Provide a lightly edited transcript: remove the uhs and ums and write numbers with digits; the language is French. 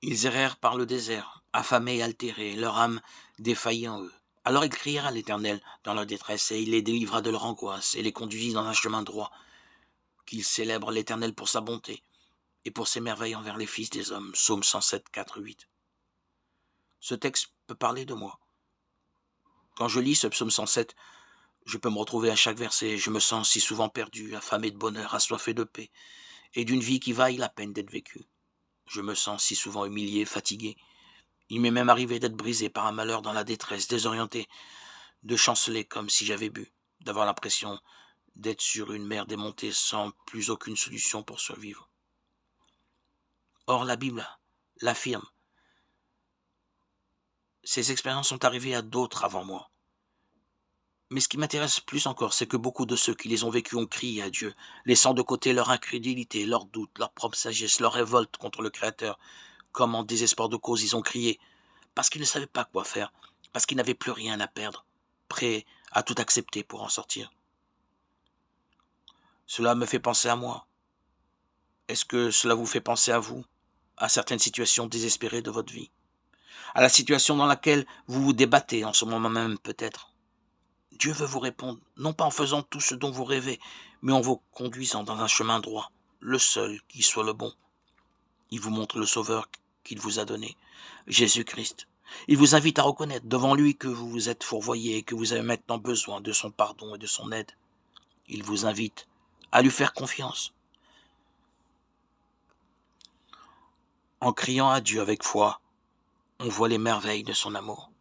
Ils errèrent par le désert, affamés et altérés, leur âme défaillit en eux. Alors ils crièrent à l'Éternel dans leur détresse, et il les délivra de leur angoisse, et les conduisit dans un chemin droit. Qu'ils célèbrent l'Éternel pour sa bonté, et pour ses merveilles envers les fils des hommes. Psaume 107, 4, 8. Ce texte peut parler de moi. Quand je lis ce psaume 107, je peux me retrouver à chaque verset. Je me sens si souvent perdu, affamé de bonheur, assoiffé de paix, et d'une vie qui vaille la peine d'être vécue. Je me sens si souvent humilié, fatigué. Il m'est même arrivé d'être brisé par un malheur dans la détresse, désorienté, de chanceler comme si j'avais bu, d'avoir l'impression d'être sur une mer démontée sans plus aucune solution pour survivre. Or, la Bible l'affirme. Ces expériences sont arrivées à d'autres avant moi. Mais ce qui m'intéresse plus encore, c'est que beaucoup de ceux qui les ont vécues ont crié à Dieu, laissant de côté leur incrédulité, leurs doutes, leur propre sagesse, leur révolte contre le Créateur. Comme en désespoir de cause, ils ont crié, parce qu'ils ne savaient pas quoi faire, parce qu'ils n'avaient plus rien à perdre, prêts à tout accepter pour en sortir. Cela me fait penser à moi. Est-ce que cela vous fait penser à vous, à certaines situations désespérées de votre vie, à la situation dans laquelle vous vous débattez en ce moment même peut-être? Dieu veut vous répondre, non pas en faisant tout ce dont vous rêvez, mais en vous conduisant dans un chemin droit, le seul qui soit le bon. Il vous montre le Sauveur qu'il vous a donné, Jésus-Christ. Il vous invite à reconnaître devant lui que vous vous êtes fourvoyé et que vous avez maintenant besoin de son pardon et de son aide. Il vous invite à lui faire confiance. En criant à Dieu avec foi, on voit les merveilles de son amour.